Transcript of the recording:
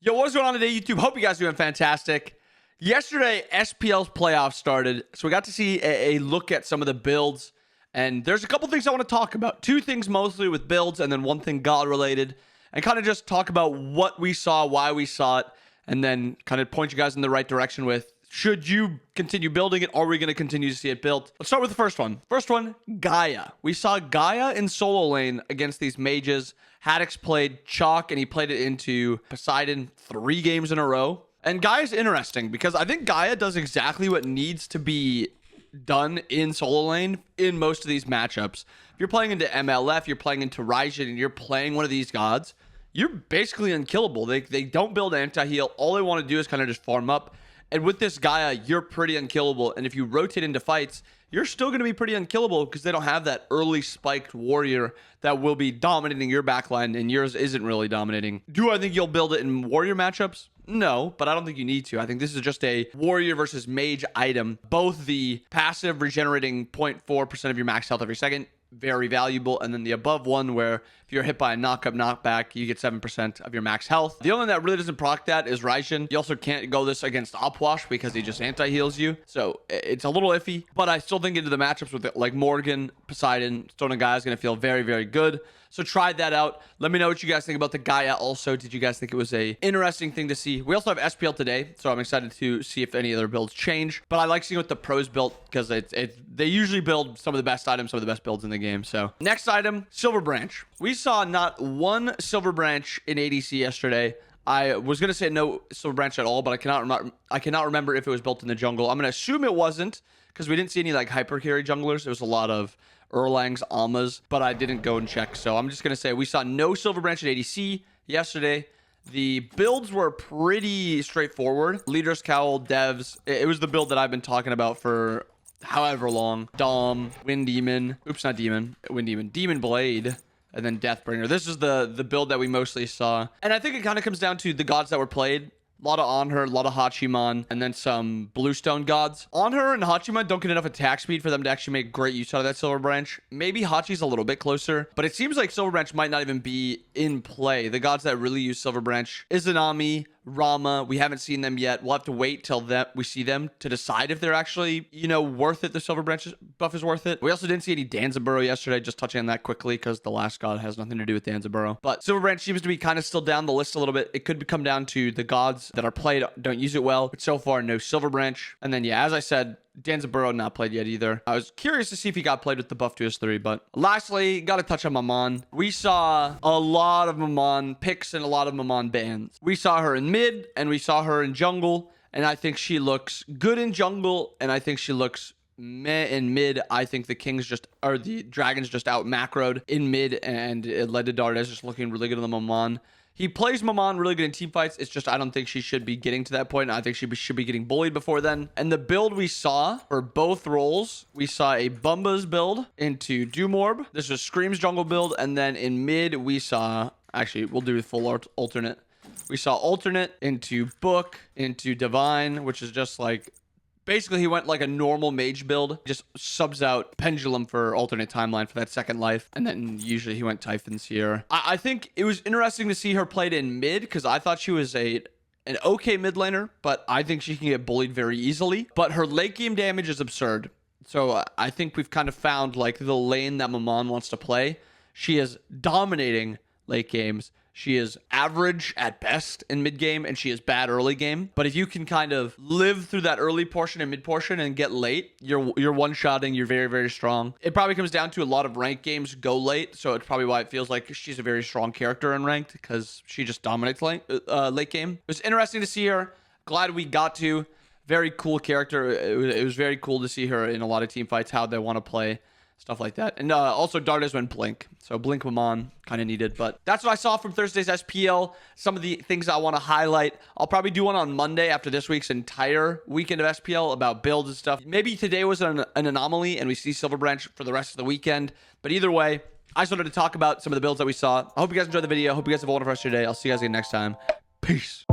Yo, what's going on today, YouTube? Hope you guys are doing fantastic. Yesterday, SPL's playoffs started, so we got to see a look at some of the builds, and there's a couple things I want to talk about. Two things mostly with builds, and then one thing God-related, and kind of just talk about what we saw, why we saw it, and then kind of point you guys in the right direction with, should you continue building it, or are we going to continue to see it built? Let's start with the first one. First one, Gaia. We saw Gaia in solo lane against these mages. Haddix played Chalk, and he played it into Poseidon 3 games in a row. And Gaia's interesting because I think Gaia does exactly what needs to be done in solo lane in most of these matchups. If you're playing into MLF, you're playing into Raijin, and you're playing one of these gods, you're basically unkillable. They don't build anti-heal. All they want to do is kind of just farm up. And with this Gaia, you're pretty unkillable. And if you rotate into fights, you're still going to be pretty unkillable because they don't have that early spiked warrior that will be dominating your backline, and yours isn't really dominating. Do I think you'll build it in warrior matchups? No, but I don't think you need to. I think this is just a warrior versus mage item. Both the passive regenerating 0.4% of your max health every second, very valuable, and then the above one where if you're hit by a knockback, you get 7% of your max health. The only one that really doesn't proc that is Raijin. You also can't go this against Opwash because he just anti-heals you, so it's a little iffy, but I still think into the matchups with it, like Morgan, Poseidon, Stone and Gaia is going to feel very, very good. So try that out. Let me know what you guys think about the Gaia also. Did you guys think it was a interesting thing to see? We also have SPL today, so I'm excited to see if any other builds change. But I like seeing what the pros built because they usually build some of the best items, some of the best builds in the game. So next item, Silverbranch. We saw not one Silverbranch in ADC yesterday. I was going to say no Silverbranch at all, but I cannot remember if it was built in the jungle. I'm going to assume it wasn't because we didn't see any like hyper carry junglers. There was a lot of Erlangs, Almas, but I didn't go and check. So I'm just going to say we saw no Silverbranch at ADC yesterday. The builds were pretty straightforward. Leader's Cowl, Devs. It was the build that I've been talking about for however long. Dom, Wind Demon. Oops, not Demon. Wind Demon. Demon Blade. And then Deathbringer. This is the build that we mostly saw. And I think it kind of comes down to the gods that were played. A lot of Anhur, a lot of Hachiman, and then some Bluestone gods. Anhur and Hachiman don't get enough attack speed for them to actually make great use out of that Silverbranch. Maybe Hachi's a little bit closer, but it seems like Silverbranch might not even be in play. The gods that really use Silverbranch, Izanami, Rama, we haven't seen them yet. We'll have to wait till we see them to decide if they're actually, worth it. The Silverbranch buff is worth it. We also didn't see any Danzaburo yesterday, just touching on that quickly because the last god has nothing to do with Danzaburo. But Silverbranch seems to be kind of still down the list a little bit. It could come down to the gods that are played don't use it well, but so far no Silverbranch. And then as I said, Danzaburo not played yet either. I was curious to see if he got played with the buff to his 3, but lastly, got to touch on MAMAN. We saw a lot of MAMAN picks and a lot of MAMAN bans. We saw her in mid and we saw her in jungle, and I think she looks good in jungle, and I think she looks meh in mid. I think the the dragons just out macroed in mid, and it led to Dardes just looking really good on the MAMAN. He plays MAMAN really good in team fights. It's just I don't think she should be getting to that point. I think she should be getting bullied before then. And the build we saw for both roles, we saw a Bumbas build into Doomorb. This was Scream's jungle build. And then in mid, we saw... Actually, we'll do the full alternate. We saw alternate into Book, into Divine, which is just like... Basically, he went like a normal mage build, just subs out Pendulum for alternate timeline for that second life. And then usually he went Typhons here. I think it was interesting to see her played in mid because I thought she was an okay mid laner, but I think she can get bullied very easily. But her late game damage is absurd. So I think we've kind of found like the lane that MAMAN wants to play. She is dominating late games. She is average at best in mid game, and she is bad early game. But if you can kind of live through that early portion and mid portion and get late, you're one-shotting, you're very, very strong. It probably comes down to a lot of ranked games go late, so it's probably why it feels like she's a very strong character in ranked, because she just dominates late game. It was interesting to see her. Glad we got to. Very cool character. It was very cool to see her in a lot of team fights, how they want to play. Stuff like that. And also Dardes went Blink. So Blink MAMAN kind of needed. But that's what I saw from Thursday's SPL. Some of the things I want to highlight. I'll probably do one on Monday after this week's entire weekend of SPL about builds and stuff. Maybe today was an anomaly and we see Silverbranch for the rest of the weekend. But either way, I just wanted to talk about some of the builds that we saw. I hope you guys enjoyed the video. I hope you guys have a wonderful rest of your day. I'll see you guys again next time. Peace.